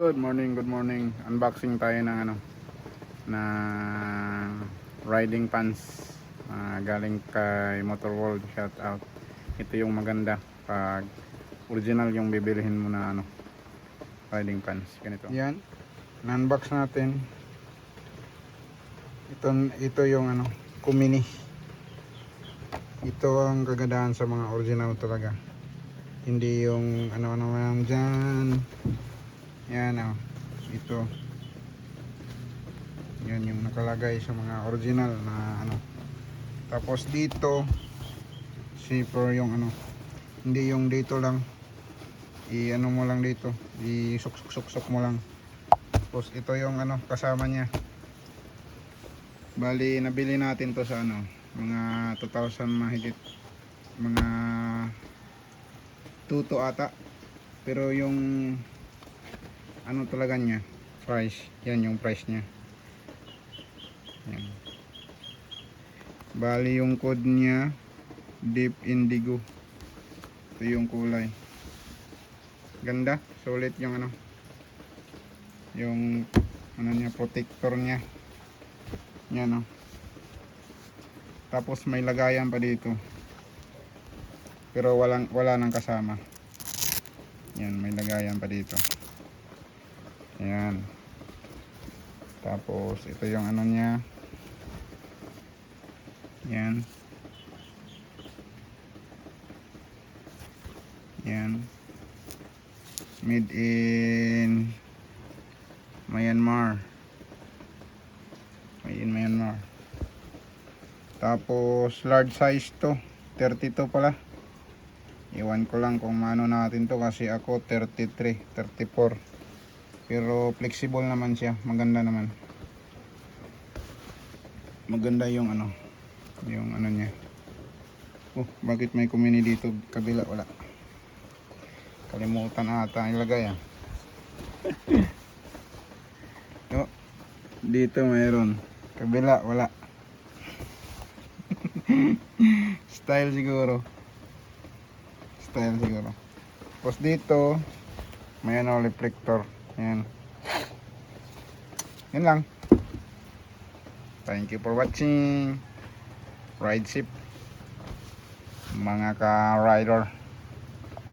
Good morning, good morning. Unboxing tayo ng na riding pants galing kay Motor World. Shout out. Ito yung maganda pag original yung bibilihin mo na riding pants. Ganito. Yan. Na-unbox natin. Ito yung Kumini. Ito ang kagandahan sa mga original talaga. Hindi yung ano-ano lang dyan. Yan ito. Yan yung nakalagay sa mga original na Tapos dito zipper yung hindi yung dito lang. Mo lang dito. Suksok mo lang. Tapos ito yung kasama niya. Bali nabili natin to sa mga 2,000 mahigit. Mga 2 to ata. Pero yung talaga niya price, yan yung price niya. Yan. Bali yung code niya Deep Indigo. Ito yung kulay, ganda, sulit yung yung niya, protector niya. Yan tapos may lagayan pa dito pero wala nang kasama. Yan, may lagayan pa dito. Ayan. Tapos ito yung niya. Yan. Yan. Made in Myanmar. Made in Myanmar. Tapos large size to. 32 pala. Iwan ko lang kung maano natin to kasi ako 33, 34. Pero flexible naman siya, maganda naman. Maganda yung yung niya. Oh, bakit may Kumini dito kabila? Wala. Kalimutan ata ilagay Oh, dito mayroon. Kabila wala. Style siguro. Tapos dito may reflector. Ayan. Yun lang. Thank you for watching. Ride safe mga ka-rider.